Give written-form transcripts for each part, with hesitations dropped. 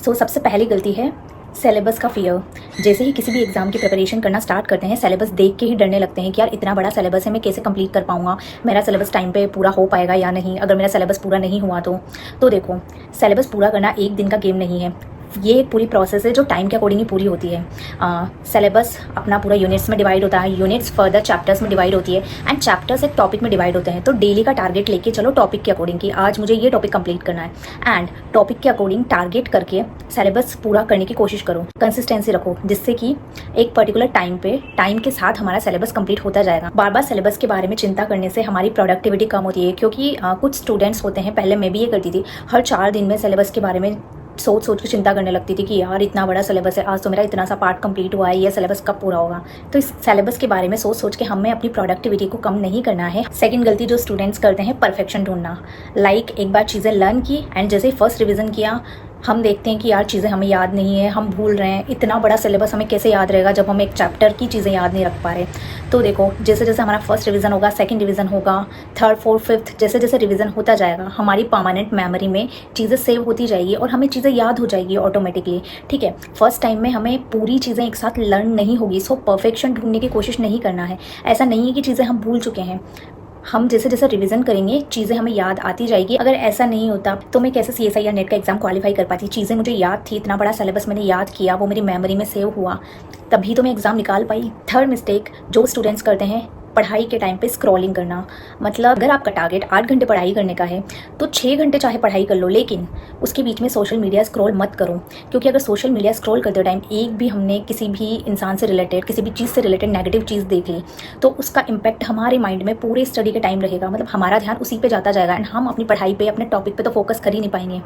सबसे पहली गलती है सिलेबस का फियर। जैसे ही किसी भी एग्ज़ाम की प्रिपरेशन करना स्टार्ट करते हैं, सिलेबस देख के ही डरने लगते हैं कि यार इतना बड़ा सिलेबस है, मैं कैसे कंप्लीट कर पाऊँगा, मेरा सिलेबस टाइम पे पूरा हो पाएगा या नहीं, अगर मेरा सिलेबस पूरा नहीं हुआ तो देखो, सिलेबस पूरा करना एक दिन का गेम नहीं है। ये एक पूरी प्रोसेस है जो टाइम के अकॉर्डिंग ही पूरी होती है। सिलेबस अपना पूरा यूनिट्स में डिवाइड होता है, यूनिट्स फर्दर चैप्टर्स में डिवाइड होती है एंड चैप्टर्स एक टॉपिक में डिवाइड होते हैं। तो डेली का टारगेट लेके चलो टॉपिक के अकॉर्डिंग कि आज मुझे ये टॉपिक कंप्लीट करना है एंड टॉपिक के अकॉर्डिंग टारगेट करके सिलेबस पूरा करने की कोशिश करो, कंसिस्टेंसी रखो, जिससे कि एक पर्टिकुलर टाइम के साथ हमारा सिलेबस कंप्लीट होता जाएगा। बार बार सिलेबस के बारे में चिंता करने से हमारी प्रोडक्टिविटी कम होती है, क्योंकि कुछ स्टूडेंट्स होते हैं, पहले मैं भी ये करती थी, हर 4 दिन में सिलेबस के बारे में सोच के चिंता करने लगती थी कि यार इतना बड़ा सिलेबस है, आज तो मेरा इतना सा पार्ट कंप्लीट हुआ है, ये सिलेबस कब पूरा होगा। तो इस सिलेबस के बारे में सोच के हमें अपनी प्रोडक्टिविटी को कम नहीं करना है। सेकंड गलती जो स्टूडेंट्स करते हैं, परफेक्शन ढूंढना। एक बार चीज़ें लर्न की एंड जैसे ही फर्स्ट रिवीजन किया, हम देखते हैं कि यार चीज़ें हमें याद नहीं है, हम भूल रहे हैं। इतना बड़ा सिलेबस हमें कैसे याद रहेगा जब हम एक चैप्टर की चीज़ें याद नहीं रख पा रहे। तो देखो, जैसे जैसे हमारा फर्स्ट रिवीजन होगा, सेकंड रिवीजन होगा, थर्ड फोर्थ फिफ्थ, जैसे जैसे रिवीजन होता जाएगा, हमारी परमानेंट मेमोरी में चीज़ें सेव होती जाएगी और हमें चीज़ें याद हो जाएगी ऑटोमेटिकली। ठीक है, फर्स्ट टाइम में हमें पूरी चीज़ें एक साथ लर्न नहीं होगी, सो परफेक्शन ढूंढने की कोशिश नहीं करना है। ऐसा नहीं है कि चीज़ें हम भूल चुके हैं, हम जैसे जैसे रिवीजन करेंगे चीज़ें हमें याद आती जाएगी। अगर ऐसा नहीं होता तो मैं कैसे CSI या नेट का एग्जाम क्वालिफाई कर पाती। चीज़ें मुझे याद थी, इतना बड़ा सिलेबस मैंने याद किया, वो मेरी मेमोरी में सेव हुआ, तभी तो मैं एग्ज़ाम निकाल पाई। थर्ड मिस्टेक जो स्टूडेंट्स करते हैं, पढ़ाई के टाइम पे स्क्रॉलिंग करना। मतलब अगर आपका टारगेट 8 घंटे पढ़ाई करने का है तो 6 घंटे चाहे पढ़ाई कर लो, लेकिन उसके बीच में सोशल मीडिया स्क्रॉल मत करो। क्योंकि अगर सोशल मीडिया स्क्रॉल करते टाइम एक भी हमने किसी भी इंसान से रिलेटेड, किसी भी चीज़ से रिलेटेड नेगेटिव चीज़ देख ली तो उसका इम्पैक्ट हमारे माइंड में पूरे स्टडी के टाइम रहेगा। मतलब हमारा ध्यान उसी पर जाता जाएगा एंड हम अपनी पढ़ाई पर, अपने टॉपिक पर तो फोकस कर ही नहीं पाएंगे।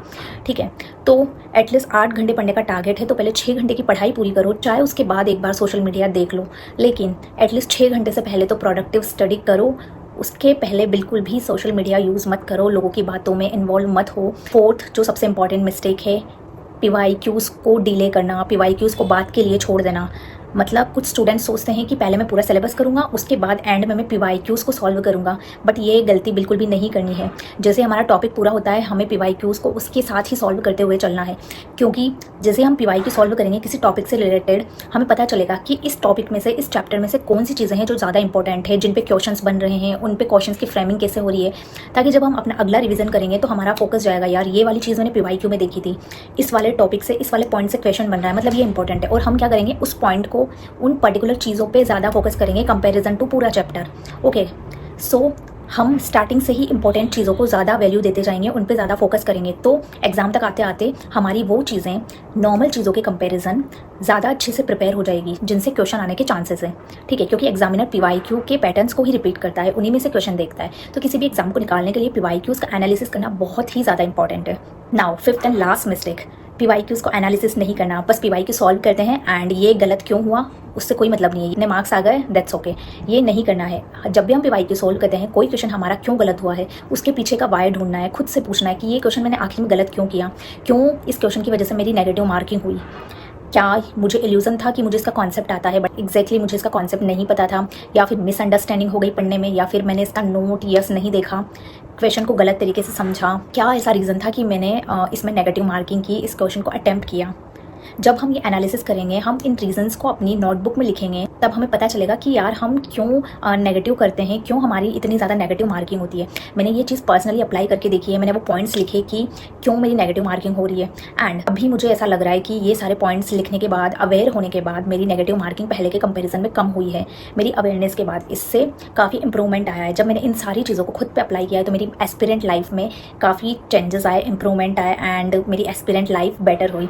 ठीक है, तो एटलीस्ट 8 घंटे पढ़ने का टारगेट है तो पहले 6 घंटे की पढ़ाई पूरी करो, चाहे उसके बाद एक बार सोशल मीडिया देख लो, लेकिन एटलीस्ट 6 घंटे से पहले तो प्रोडक्टिव स्टडी करो। उसके पहले बिल्कुल भी सोशल मीडिया यूज़ मत करो, लोगों की बातों में इन्वॉल्व मत हो। फोर्थ जो सबसे इंपॉर्टेंट मिस्टेक है, PYQs को डिले करना, PYQs को बाद के लिए छोड़ देना। मतलब कुछ स्टूडेंट्स सोचते हैं कि पहले मैं पूरा सिलेबस करूंगा, उसके बाद एंड में मैं PYQs को सॉल्व करूंगा, बट ये गलती बिल्कुल भी नहीं करनी है। जैसे हमारा टॉपिक पूरा होता है, हमें PYQs को उसके साथ ही सॉल्व करते हुए चलना है, क्योंकि जैसे हम PYQ सॉल्व करेंगे किसी टॉपिक से रिलेटेड, हमें पता चलेगा कि इस टॉपिक में से, इस चैप्टर में से कौन सी चीज़ें हैं जो ज़्यादा इंपॉर्टेंट है, जिन पे क्वेश्चंस बन रहे हैं, उन पे क्वेश्चंस की फ्रेमिंग कैसे हो रही है, ताकि जब हम अपना अगला रिवीजन करेंगे तो हमारा फोकस जाएगा, यार ये वाली चीज़ मैंने PYQ में देखी थी, इस वाले टॉपिक से, इस वाले पॉइंट से क्वेश्चन बन रहा है, मतलब ये इंपॉर्टेंट है। और हम क्या करेंगे, उस पॉइंट को, उन पर्टिकुलर चीज़ों पे ज़्यादा फोकस करेंगे कंपैरिजन टू पूरा चैप्टर। ओके, सो हम स्टार्टिंग से ही इंपॉर्टेंट चीज़ों को ज़्यादा वैल्यू देते जाएंगे, उन पे ज़्यादा फोकस करेंगे, तो एग्जाम तक आते आते हमारी वो चीज़ें नॉर्मल चीज़ों के कंपैरिजन ज़्यादा अच्छे से प्रिपेयर हो जाएगी, जिनसे क्वेश्चन आने के चांसेस हैं। ठीक है, क्योंकि एग्जामिनर PYQ के पैटर्न्स को ही रिपीट करता है, उन्हीं में से क्वेश्चन देखता है, तो किसी भी एग्जाम को निकालने के लिए PYQs का एनालिसिस करना बहुत ही ज़्यादा इंपॉर्टेंट है। Now fifth and last mistake, PYQs को एनालिसिस नहीं करना, बस PYQ सॉल्व करते हैं एंड ये गलत क्यों हुआ उससे कोई मतलब नहीं है, इतने मार्क्स आ गए दैट्स ओके, ये नहीं करना है। जब भी हम PYQ सॉल्व करते हैं, कोई क्वेश्चन हमारा क्यों गलत हुआ है, उसके पीछे का वाई ढूंढना है, खुद से पूछना है कि ये क्वेश्चन मैंने आखिर में गलत क्यों किया, क्यों इस क्वेश्चन की वजह से मेरी नेगेटिव मार्किंग हुई। क्या मुझे इल्यूजन था कि मुझे इसका कॉन्सेप्ट आता है, बट एग्जैक्टली मुझे इसका कॉन्सेप्ट नहीं पता था, या फिर मिसअंडरस्टैंडिंग हो गई पढ़ने में, या फिर मैंने इसका नोट यस नहीं देखा, क्वेश्चन को गलत तरीके से समझा, क्या ऐसा रीज़न था कि मैंने इसमें नेगेटिव मार्किंग की, इस क्वेश्चन को अटेम्प्ट किया। जब हम ये एनालिसिस करेंगे, हम इन रीजंस को अपनी नोटबुक में लिखेंगे, तब हमें पता चलेगा कि यार हम क्यों नेगेटिव करते हैं, क्यों हमारी इतनी ज़्यादा नेगेटिव मार्किंग होती है। मैंने ये चीज़ पर्सनली अप्लाई करके देखी है, मैंने वो पॉइंट्स लिखे कि क्यों मेरी नेगेटिव मार्किंग हो रही है, एंड अभी मुझे ऐसा लग रहा है कि ये सारे पॉइंट्स लिखने के बाद, अवेयर होने के बाद, मेरी नेगेटिव मार्किंग पहले के कंपेरिजन में कम हुई है। मेरी अवेयरनेस के बाद इससे काफ़ी इंप्रूवमेंट आया है। जब मैंने इन सारी चीज़ों को खुद पे अप्लाई किया है तो मेरी एस्पिरेंट लाइफ में काफ़ी चेंजेस आए, इंप्रूवमेंट आए एंड मेरी एस्पिरेंट लाइफ बेटर हुई।